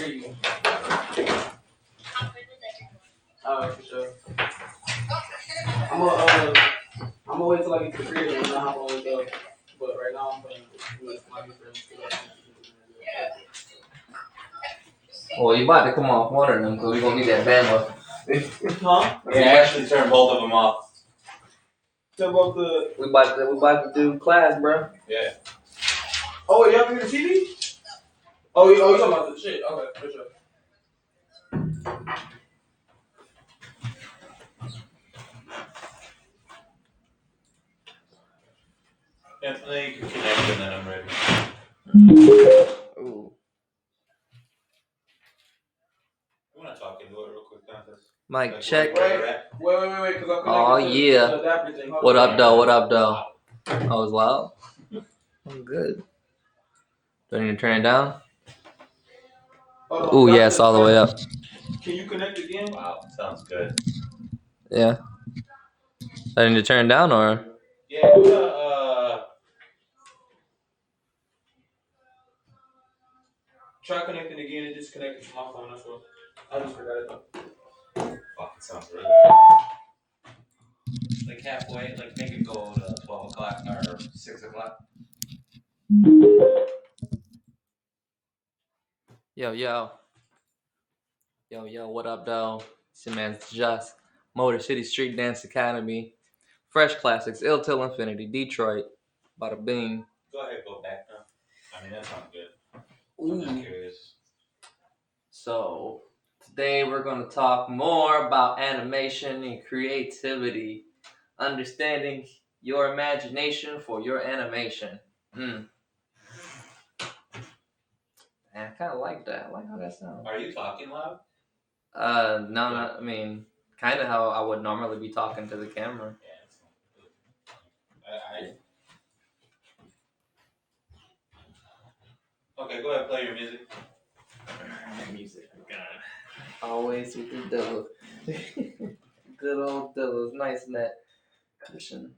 hear you. Alright, for sure. I'm gonna wait till I get to the crib and then I'll hop on with up. But right now I'm playing with my new friends. Well, you about to come off one of them because we're gonna need that bandwidth. Huh? Yeah, actually turn both of them off. Tell about the. We about to do class, bro. Yeah. Oh, y'all can hear the TV? Oh, you talking about the shit? Okay, for sure. Definitely you can connect and then I'm ready. Ooh. You wanna talk into it real quick, Contest? Mic check. Wait, cause I'm connected Oh, to yeah. the adapter thing. Hold What on. up, though? What up, though? I was loud. I'm good. Do I need to turn it down? Hold on. Ooh, That's yes, all the way up. Can you connect again? Wow, sounds good. Yeah. I need to turn it down, or? Yeah, Try connecting again and disconnect it from my phone. That's what. I just forgot it though. fuck, it sounds really good. Like halfway, like make it go to 12 o'clock or 6 o'clock. Yo, what up, though? It's your man's Just. Motor City Street Dance Academy. Fresh Classics, Ill Till Infinity, Detroit. Bada bing. Go ahead, go back now. I mean, that sounds good. Ooh. I'm just curious. So, today we're going to talk more about animation and creativity. Understanding your imagination for your animation. Man, I kind of like that. I like how that sounds. Are you talking loud? No, I mean, kind of how I would normally be talking to the camera. Yeah, Okay, go ahead, play your music. Music, God. Always with the devil. Good old Dillos. Nice net cushion.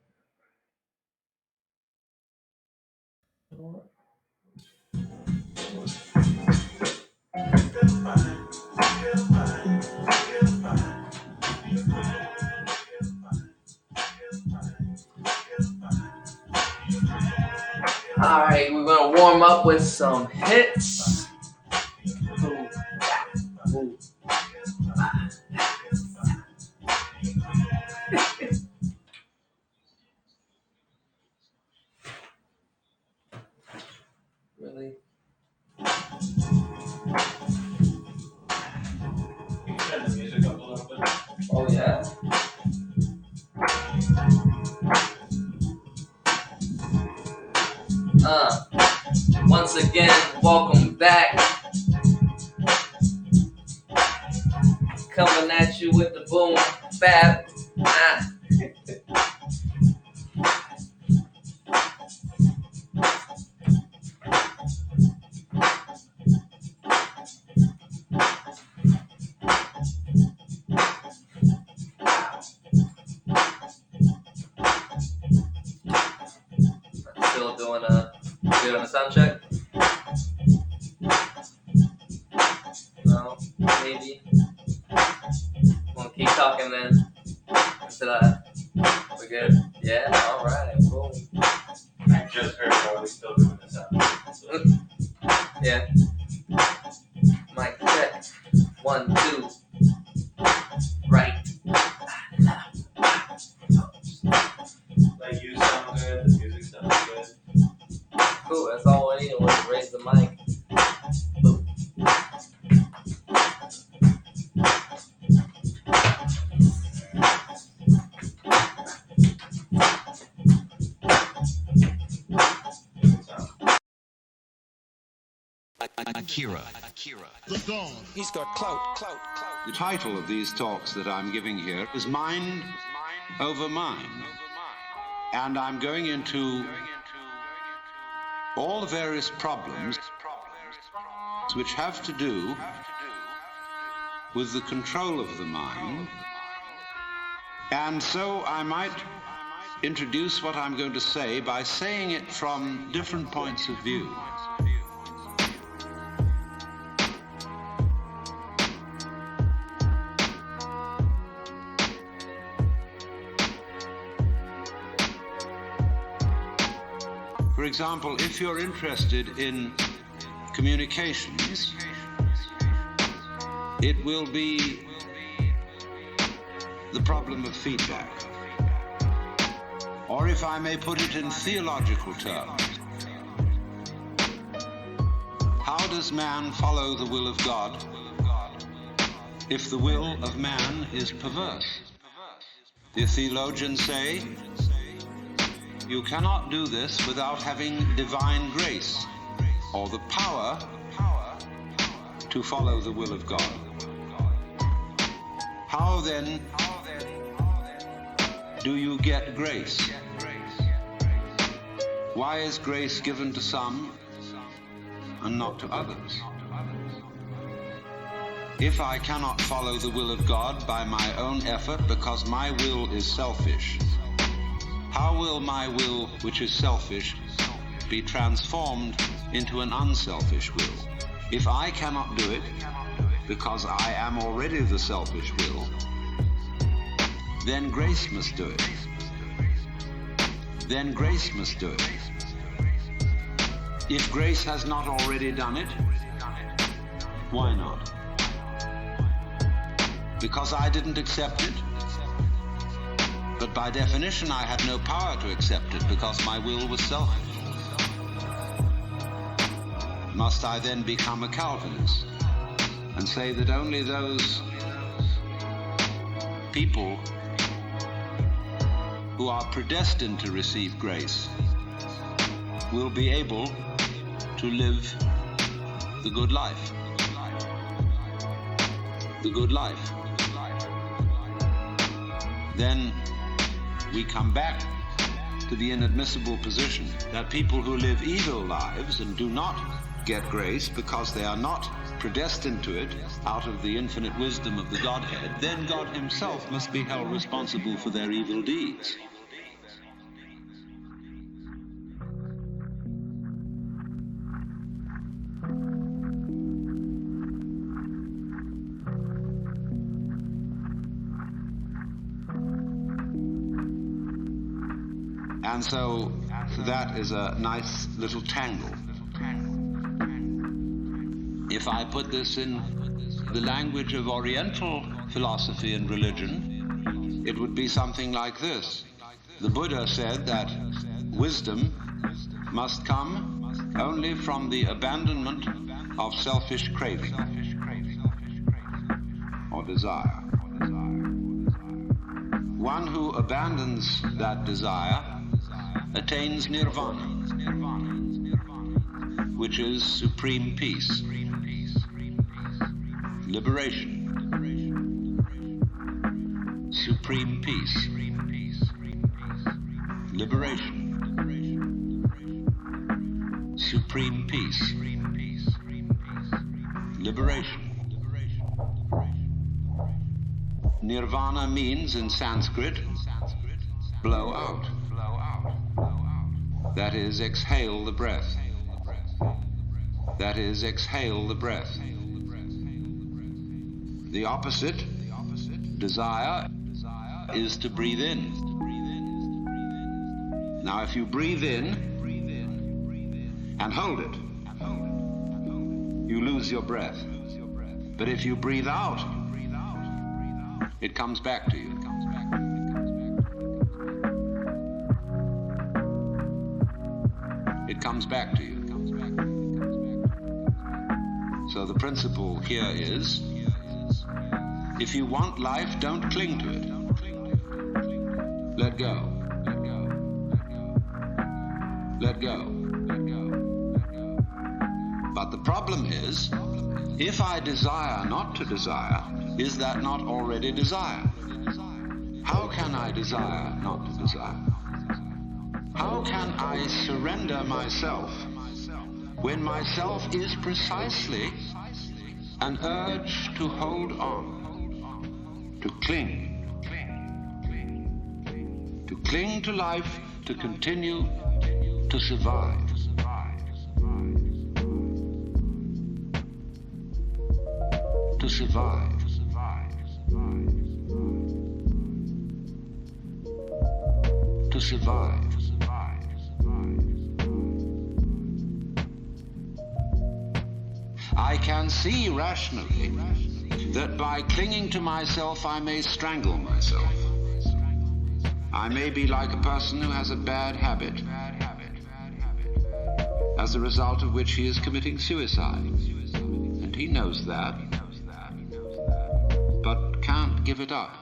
Alright, we're gonna warm up with some hits. Ooh. Really? You can turn the music up a little bit. Oh, yeah. Once again, welcome back. Coming at you with the boom bap. Still doing a sound check? No, maybe. Wanna keep talking then? Until we're good? Yeah, alright, cool. I just heard while we're still doing the sound. Yeah. Mic check. 1, 2. Right. Like, you sound good, the music sounds good. Cool, that's all we need was to raise the mic. Boom. Akira. The Dawn. He's got clout. The title of these talks that I'm giving here is Mind Over Mind. And I'm going into all the various problems which have to do with the control of the mind. And so I might introduce what I'm going to say by saying it from different points of view. example, if you're interested in communications, it will be the problem of feedback. Or if I may put it in theological terms, how does man follow the will of God if the will of man is perverse? The theologians say, you cannot do this without having divine grace, or the power to follow the will of God. How then do you get grace? Why is grace given to some and not to others? If I cannot follow the will of God by my own effort because my will is selfish, how will my will, which is selfish, be transformed into an unselfish will? If I cannot do it because I am already the selfish will, then grace must do it. Then grace must do it. If grace has not already done it, why not? Because I didn't accept it? But by definition, I had no power to accept it because my will was selfish. Must I then become a Calvinist and say that only those people who are predestined to receive grace will be able to live the good life? The good life. Then we come back to the inadmissible position that people who live evil lives and do not get grace because they are not predestined to it out of the infinite wisdom of the Godhead, then God himself must be held responsible for their evil deeds. And so that is a nice little tangle. If I put this in the language of Oriental philosophy and religion, it would be something like this. The Buddha said that wisdom must come only from the abandonment of selfish craving or desire. One who abandons that desire attains nirvana, which is supreme peace, liberation, supreme peace, liberation, supreme peace, liberation. Nirvana means in Sanskrit, blow out. That is, exhale the breath. That is, exhale the breath. The opposite, desire, is to breathe in. Now, if you breathe in and hold it, you lose your breath. But if you breathe out, it comes back to you. It comes back to you. So the principle here is, if you want life, don't cling to it. Let go. Let go. But the problem is, if I desire not to desire, is that not already desire? How can I desire not to desire? How can I surrender myself when myself is precisely an urge to hold on, to cling to life, to continue to survive? To survive. To survive. I can see rationally that by clinging to myself I may strangle myself. I may be like a person who has a bad habit, as a result of which he is committing suicide. And he knows that, but can't give it up,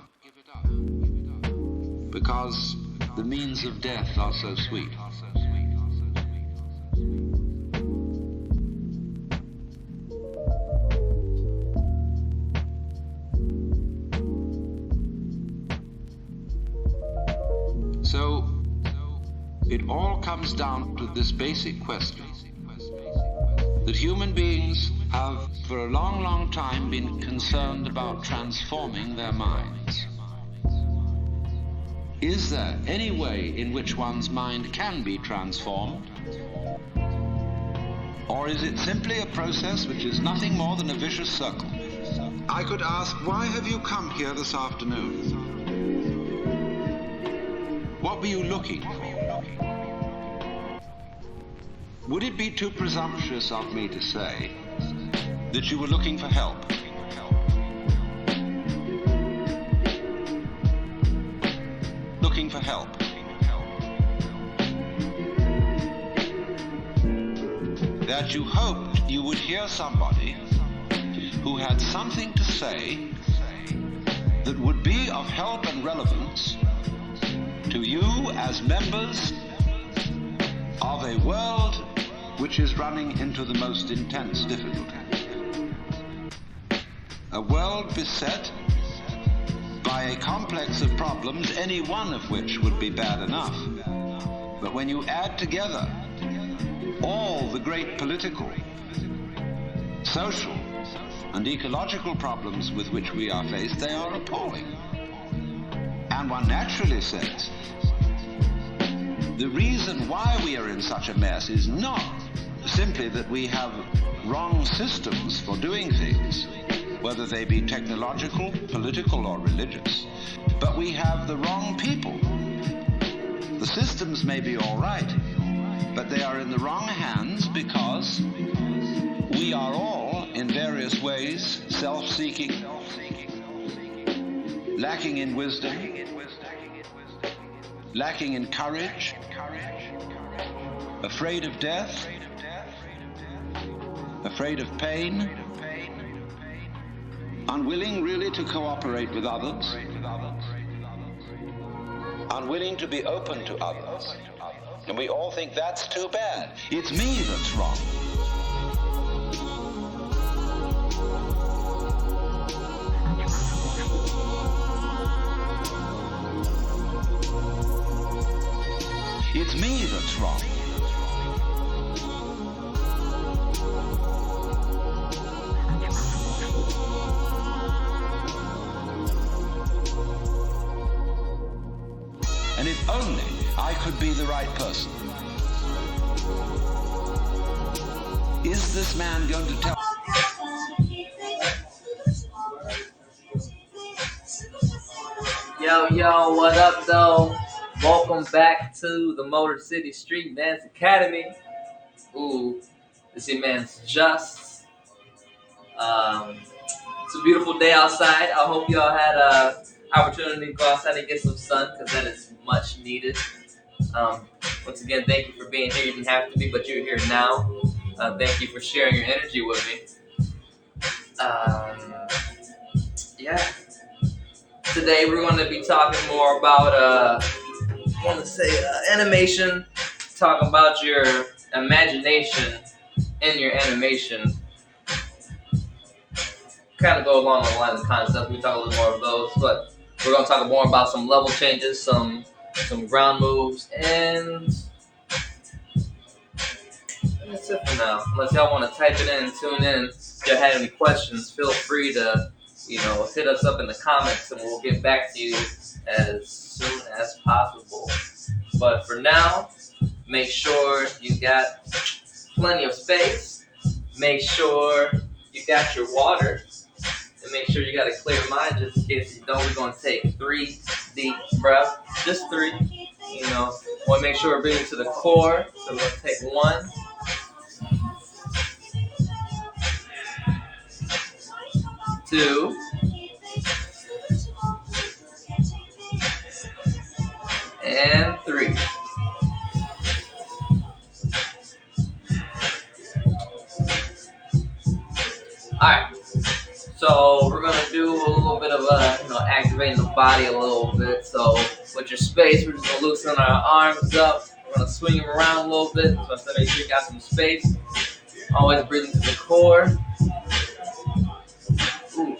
because the means of death are so sweet. So, it all comes down to this basic question, that human beings have for a long, long time been concerned about transforming their minds. Is there any way in which one's mind can be transformed? Or is it simply a process which is nothing more than a vicious circle? I could ask, why have you come here this afternoon? What were you looking for? Would it be too presumptuous of me to say that you were looking for help? Looking for help. That you hoped you would hear somebody who had something to say that would be of help and relevance to you as members of a world which is running into the most intense difficulty. A world beset by a complex of problems, any one of which would be bad enough. But when you add together all the great political, social, and ecological problems with which we are faced, they are appalling. And one naturally says, the reason why we are in such a mess is not simply that we have wrong systems for doing things, whether they be technological, political, or religious, but we have the wrong people. The systems may be all right, but they are in the wrong hands because we are all, in various ways, self-seeking, lacking in wisdom, lacking in courage, afraid of death, afraid of pain, unwilling really to cooperate with others, unwilling to be open to others. And we all think that's too bad. It's me that's wrong. It's me that's wrong. And if only I could be the right person. Is this man going to tell? Yo, what up, though? Welcome back to the Motor City Street Dance Academy. Ooh, this your man's Just. It's a beautiful day outside. I hope y'all had an opportunity to go outside and get some sun, because that is much needed. Once again, thank you for being here. You didn't have to be, but you're here now. Thank you for sharing your energy with me. Yeah. Today we're going to be talking more about animation. Talk about your imagination in your animation. Kind of go along the lines of concepts. We talk a little more of those, but we're going to talk more about some level changes, some ground moves, and that's it for now. Unless y'all want to type it in, tune in. If you have any questions, feel free to hit us up in the comments, and we'll get back to you as soon as possible. But for now, make sure you got plenty of space. Make sure you got your water. And make sure you got a clear mind, just in case you know. We're going to take 3 deep breaths. Just 3. Want to make sure we're breathing to the core. So we're going to take 1. 2, and 3. Alright, so we're gonna do a little bit of activating the body a little bit. So with your space, we're just gonna loosen our arms up. We're gonna swing them around a little bit, so that make sure you got some space. Always breathing to the core. Ooh.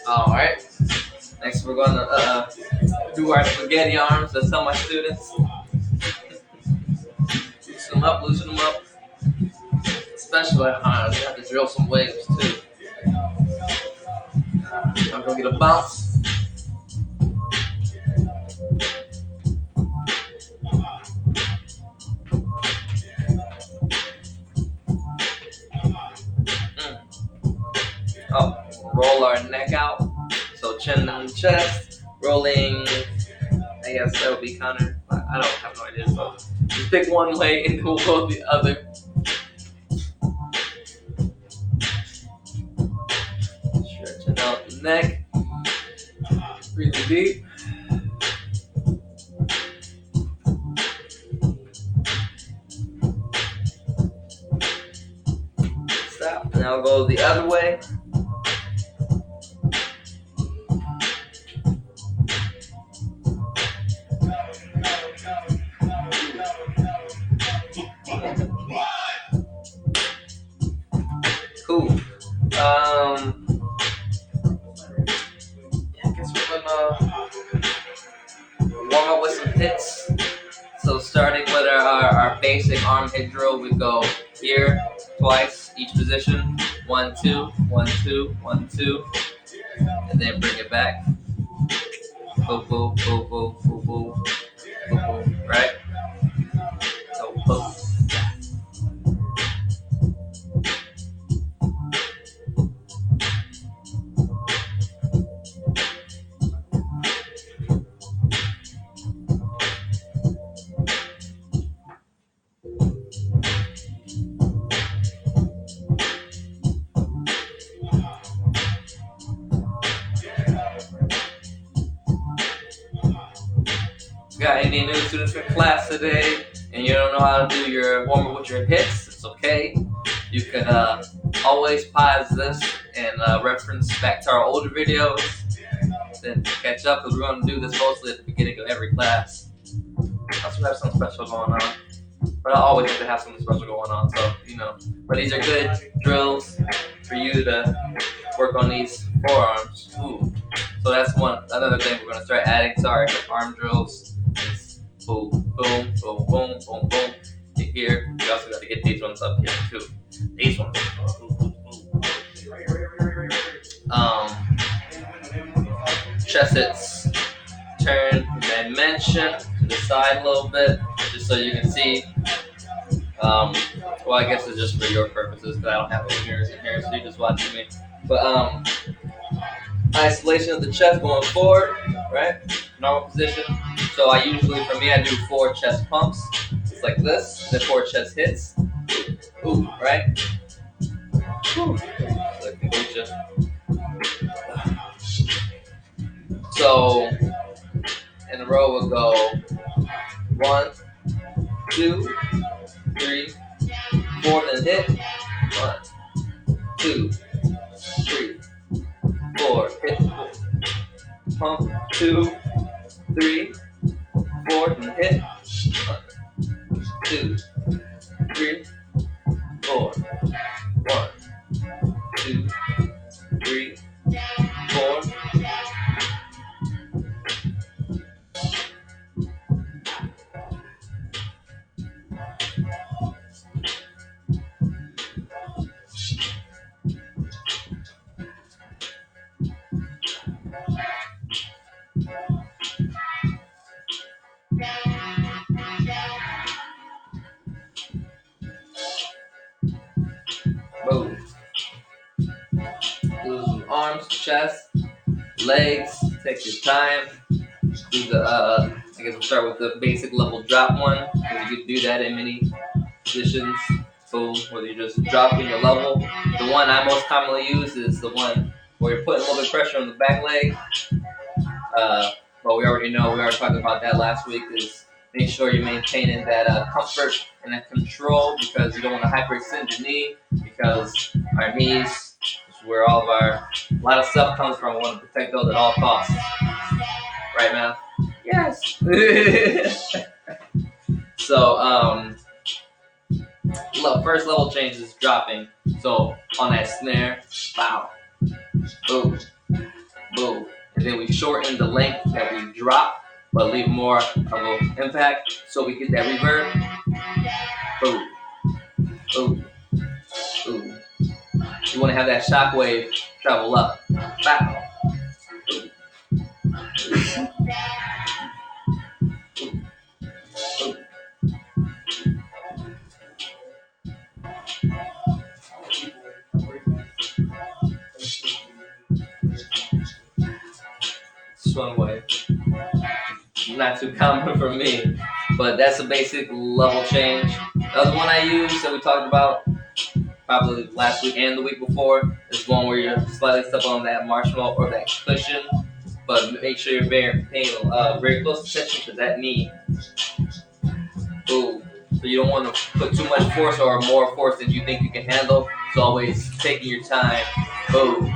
Alright, next we're gonna do our spaghetti arms. That's tell my students. Loosen them up. Especially you have to drill some waves too. I'm gonna get a bounce. Oh, roll our neck out. So chin down the chest, rolling. I guess that would be counter. I don't have no idea. So just pick one way and we'll go the other. Stretching out the neck. Breathing deep. Stop. Now go the other way. Cool. I guess we're gonna warm up with some hits. So starting with our basic arm hit drill, we go here twice, each position. 1, 2, 1, 2, 1, 2, and then bring it back. Boom, boom, boom, boom, boom, boom, boom, boom. Right? So boom. Got any new students in class today and you don't know how to do your warm up with your hits? It's okay. You can always pause this and reference back to our older videos, then catch up, because we're going to do this mostly at the beginning of every class. Unless we have something special going on. But I always have to have something special going on, so But these are good drills for you to work on these forearms. Ooh. So that's another thing we're going to start adding to our arm drills. Boom, boom, boom, boom, boom, boom. Get here. We also got to get these ones up here too. These ones. Chest hits. Turn dimension to the side a little bit, just so you can see. Well, I guess it's just for your purposes, because I don't have any mirrors in here, so you're just watching me. But isolation of the chest going forward, right? Normal position. So I do 4 chest pumps. It's like this, then 4 chest hits. Ooh, right? Ooh. So in a row we'll go 1, 2, 3, 4, then hit. 1, 2, 3, 4, hit. Pump 2, 3, 4, then hit. 1, 2, 3, 4. 1, 2, 3, 4. Boom. Lose some arms, chest. Legs, take your time. Do the I guess we'll start with the basic level drop one, because you can do that in many positions. So whether you're just dropping your level, the one I most commonly use is the one where you're putting a little bit of pressure on the back leg. But we already know, we already talked about that last week, is make sure you're maintaining that comfort and that control, because you don't want to hyperextend your knee, because our knees is where all of a lot of stuff comes from. We want to protect those at all costs. Right, man? Yes. So, first level change is dropping. So on that snare, bow, boom, boom. And then we shorten the length that we drop, but leave more of an impact so we get that reverb. Boom, boom, boom. You want to have that shock wave travel up. Bow. Boom. It's one way. Not too common for me, but that's a basic level change. The other one I use that we talked about probably last week and the week before is one where you're slightly step on that marshmallow or that cushion, but make sure you're paying very close attention to that knee. Ooh. So you don't want to put too much force or more force than you think you can handle. So always taking your time. Ooh.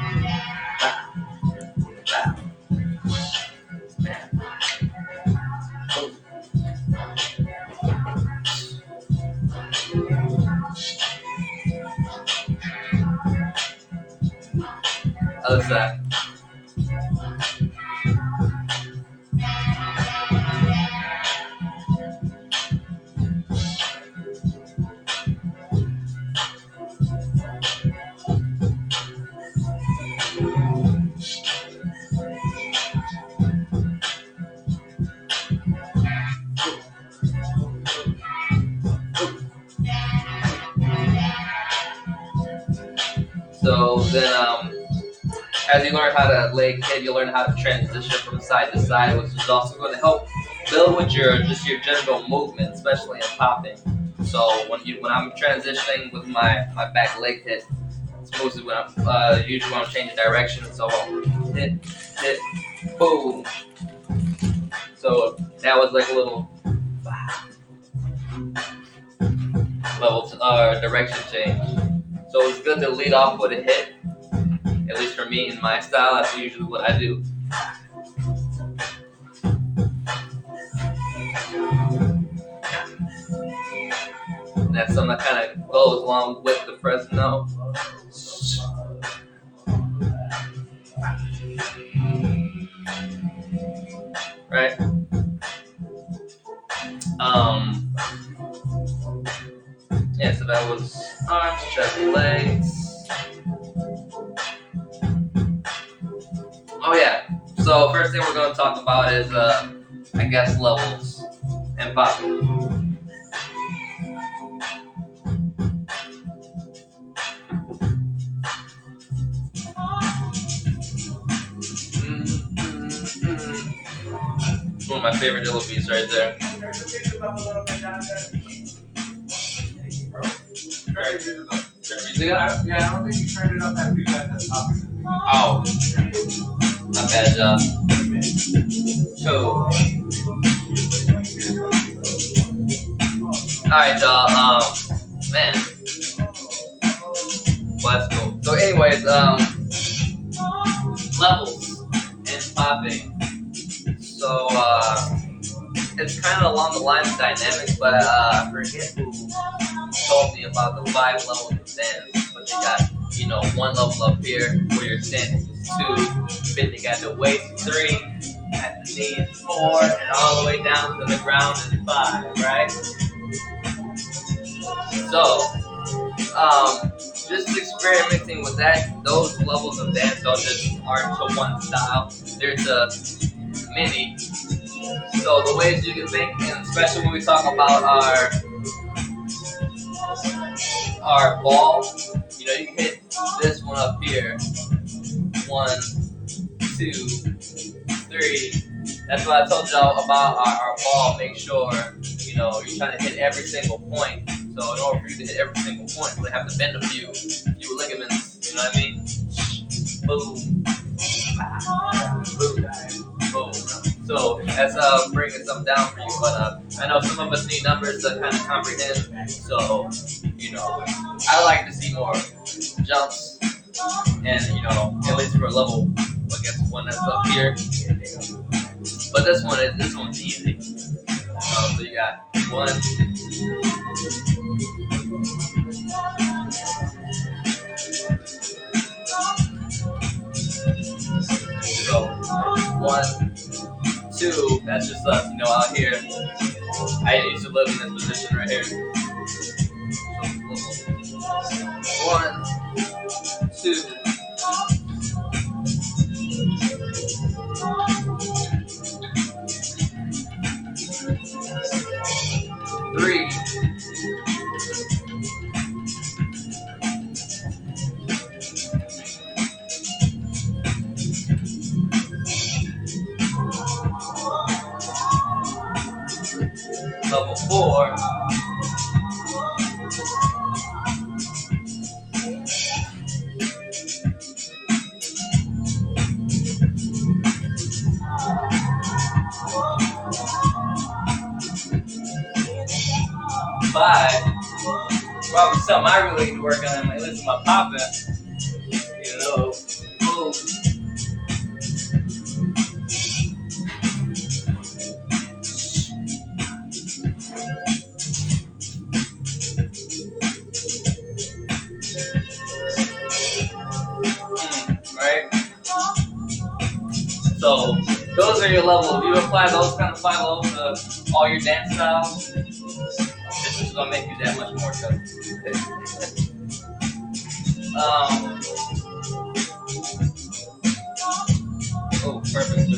Other side. So then, as you learn how to leg hit, you learn how to transition from side to side, which is also going to help build with your general movement, especially in popping. So when I'm transitioning with my back leg hit, it's mostly when I'm usually when I'm changing direction. So I'll hit, boom. So that was like a little level direction change. So it's good to lead off with a hit. At least for me, in my style, that's usually what I do. And that's something that kind of goes along with the first note. Right? Yeah, so that was arms, chest, legs. Oh yeah. So first thing we're going to talk about is, I guess, levels and popping. One of my favorite little beats right there. Yeah, I don't think you turned it up after you got the top. Oh, not bad job. Cool. Alright, y'all. Man. Well, that's cool. So, anyways, levels and popping. So, it's kind of along the lines of dynamics, but I forget who told me about the 5 levels of dance. But you got, one level up here where you're standing is 2, bending at the waist 3, at the knees 4, and all the way down to the ground is 5, right? So, just experimenting with that. Those levels of dance aren't to one style. They're to many. So the ways you can think, and especially when we talk about our ball, you can hit this one up here, 1, 2, 3. That's what I told y'all about our ball. Make sure, you know, you're trying to hit every single point. So in order for you to hit every single point, you have to bend a few ligaments. You know what I mean? Boom. Boom. Boom. So that's bringing some down for you. But I know some of us need numbers to kind of comprehend. So, you know, I like to see more jumps. And, you know, at least for level, I guess one that's up here. But this one's easy. So you got 1. So 1, 2. That's just us, you know, out here. I used to live in this position right here. So 1, 2. 3. 4. 5. Probably something I really need to work on, at least my popping. You know, boom. Right? So those are your levels. If you apply those kind of 5 levels to all your dance styles, it's just gonna make you that much more tough. Oh, perfect.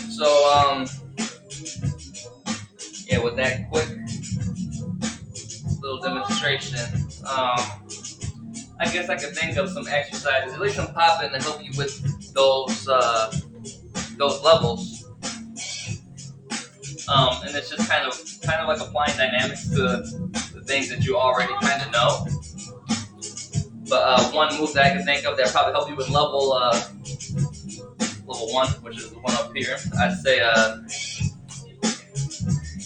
So, yeah, with that quick little demonstration, I guess I could think of some exercises, at least some popping, to help you with those levels. And it's just kind of like applying dynamics to the things that you already kind of know. But one move that I can think of that probably help you with level 1, which is the one up here. I'd say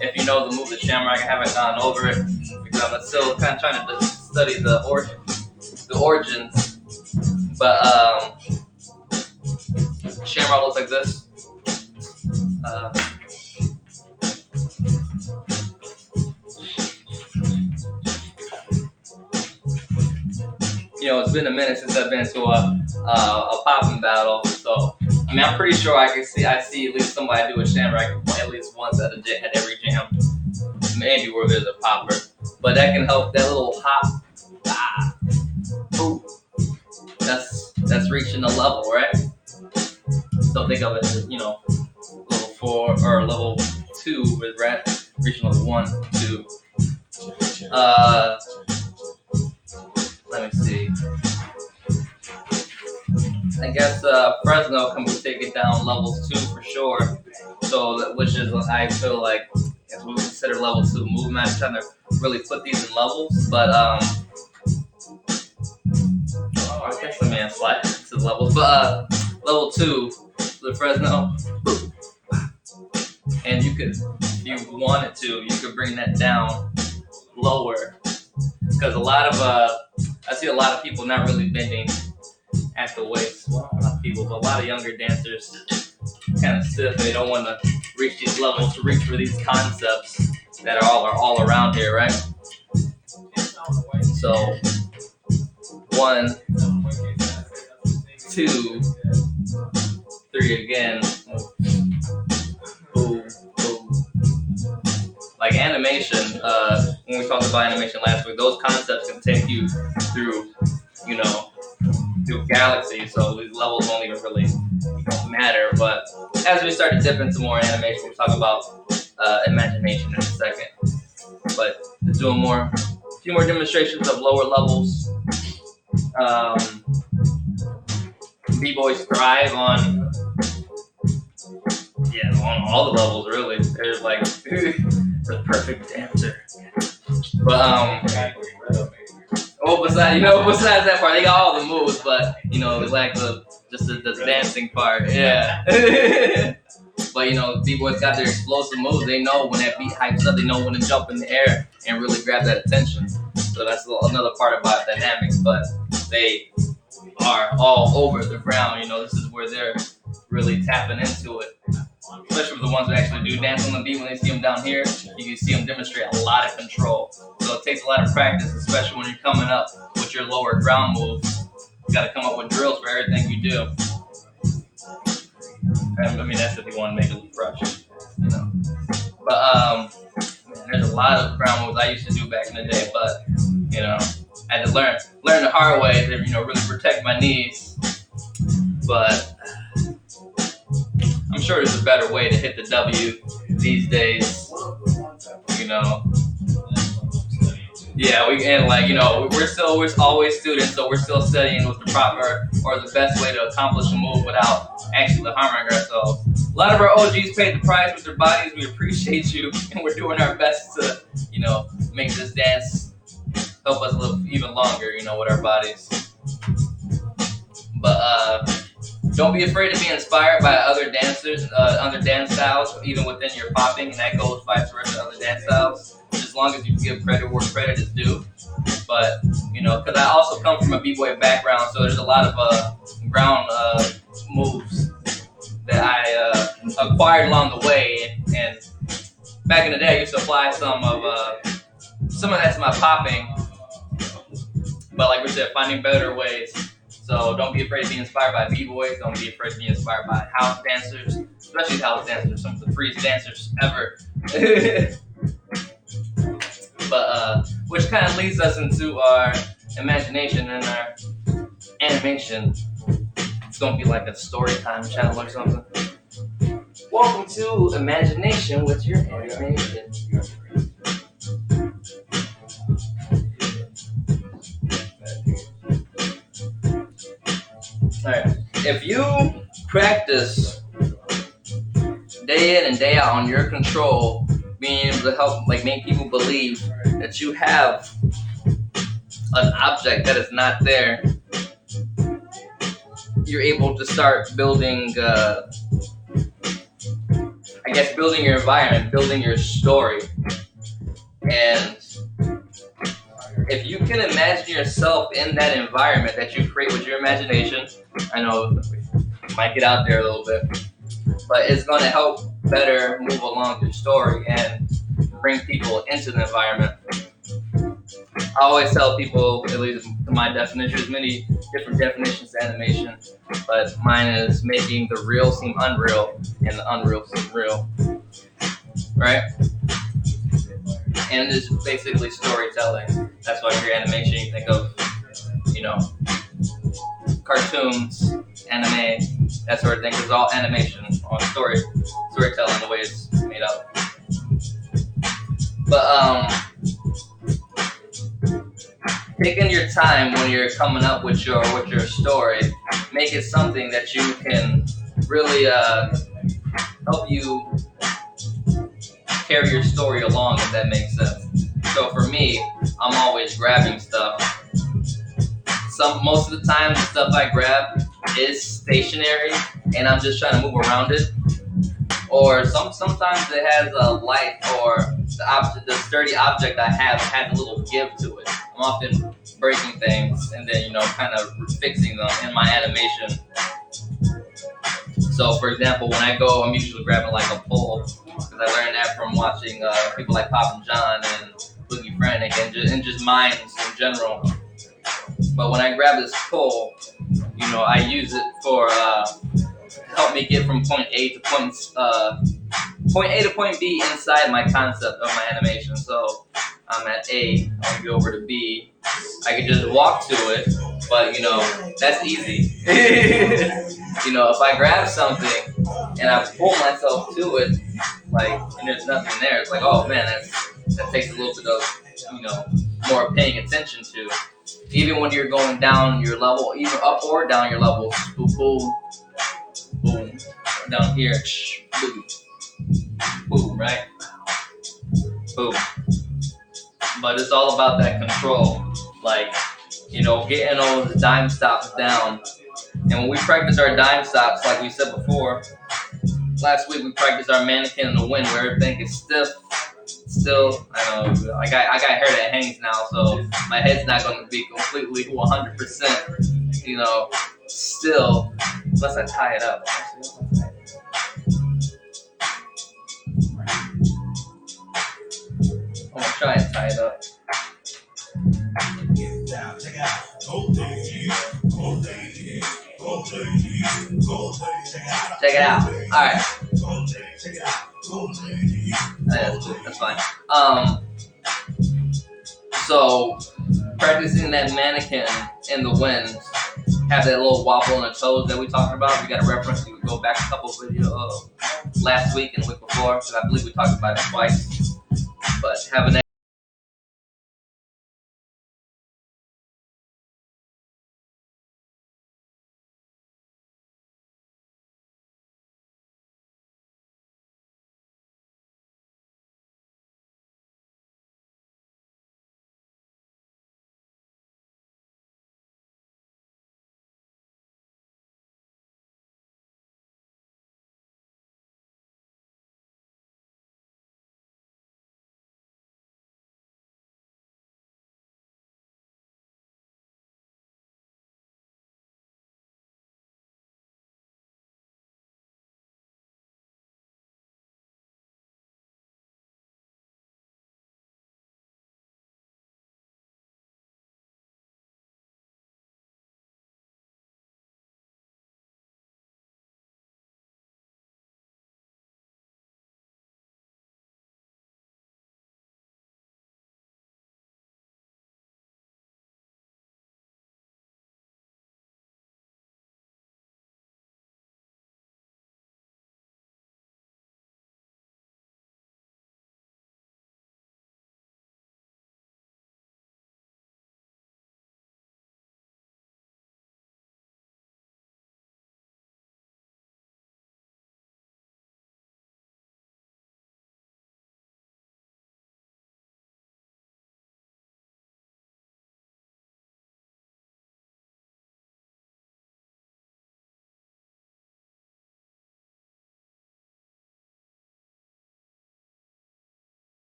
if you know the move, the Shamrock, I haven't gone over it because I'm still kind of trying to study the origins. But Shamrock looks like this. You know, it's been a minute since I've been to a popping battle, so I mean, I'm pretty sure I see at least somebody do a Shamrock at least once at every jam, maybe where there's a popper. But that can help. That little hop, ooh, that's reaching a level, right? So think of it as, you know, level 4 or level 2 with reaching level 1, 2. Let me see. I guess Fresno can take it down levels 2 for sure. So which is, I feel like, as we consider level 2 movement. I'm trying to really put these in levels, but I guess let me slide to the levels. But level 2, the Fresno, and you could, if you wanted to, you could bring that down lower, because a lot of I see a lot of people not really bending at the waist. Well, not people, but a lot of younger dancers kind of stiff. They don't want to reach these levels, to reach for these concepts that are all around here, right? So 1, 2, 3 again. Boom, boom. Like animation, when we talked about animation last week, those concepts can take you through, you know, through galaxies. So these levels don't even really matter. But as we start to dip into more animation, we talk about imagination in a second. But just doing a few more demonstrations of lower levels. B-boys thrive on all the levels really. There's like the perfect dancer. But besides that part, they got all the moves, but they lack the dancing part. Yeah. But B-boys got their explosive moves. They know when that beat hypes up, they know when to jump in the air and really grab that attention. So that's another part about dynamics, but they are all over the ground. This is where they're really tapping into it. Especially with the ones that actually do dance on the beat. When they see them down here, you can see them demonstrate a lot of control. So it takes a lot of practice, especially when you're coming up with your lower ground moves. You got to come up with drills for everything you do. I mean, that's if you want to make it look fresh, But man, there's a lot of ground moves I used to do back in the day, but I had to learn the hard way to really protect my knees. But I'm sure there's a better way to hit the W these days. Yeah, we're always students, so we're still studying with the proper or the best way to accomplish a move without actually harming ourselves. A lot of our OGs paid the price with their bodies. We appreciate you, and we're doing our best to, make this dance help us live even longer, with our bodies. But don't be afraid to be inspired by other dancers, other dance styles, even within your popping, and that goes vice versa, other dance styles. As long as you give credit where credit is due. But, because I also come from a b-boy background, so there's a lot of ground moves that I acquired along the way. And back in the day, I used to apply some of that to my popping. But like we said, finding better ways. So don't be afraid to be inspired by b-boys. Don't be afraid to be inspired by house dancers, especially house dancers, some of the freest dancers ever. But which kind of leads us into our imagination and our animation. It's gonna be like a story time channel or something. Welcome to Imagination with your animation. Alright, if you practice day in and day out on your control, being able to help make people believe that you have an object that is not there, you're able to start building building your environment, building your story. And if you can imagine yourself in that environment that you create with your imagination, I know we might get out there a little bit, but it's going to help better move along your story and bring people into the environment. I always tell people, at least my definition, there's many different definitions to animation, but mine is making the real seem unreal and the unreal seem real, right? And it's basically storytelling. That's why your animation, you think of, cartoons, anime, that sort of thing. It's all animation on storytelling, the way it's made up. But taking your time when you're coming up with your story, make it something that you can really help you carry your story along, if that makes sense. So for me, I'm always grabbing stuff. Most of the time, the stuff I grab is stationary, and I'm just trying to move around it. Or sometimes it has a life, or the sturdy object I have has a little give to it. I'm often breaking things and then kind of fixing them in my animation. So for example, when I go, I'm usually grabbing like a pole, because I learned that from watching people like Pop and John and Boogie Frantic and just mines in general. But when I grab this pole, I use it for help me get from point A to point B inside my concept of my animation. So I'm at A, I go over to B. I can just walk to it, but that's easy. If I grab something and I pull myself to it, like, and there's nothing there, it's like, oh man, that takes a little bit of, more paying attention to. Even when you're going down your level, even up or down your level, boom, boom, boom, down here, boom, boom, right? Boom. But it's all about that control, like, getting those dime stops down. And when we practice our dime stops, like we said before, last week we practiced our mannequin in the wind where everything is stiff. Still, I know I got hair that hangs now, so my head's not going to be completely 100%, still, unless I tie it up. I'm gonna try and tie it up. Check it out. All right. That's cool. That's fine. So practicing that mannequin in the wind, have that little wobble on the toes that we talked about. We got a reference. You would go back a couple of videos last week and the week before, because I believe we talked about it twice. But having that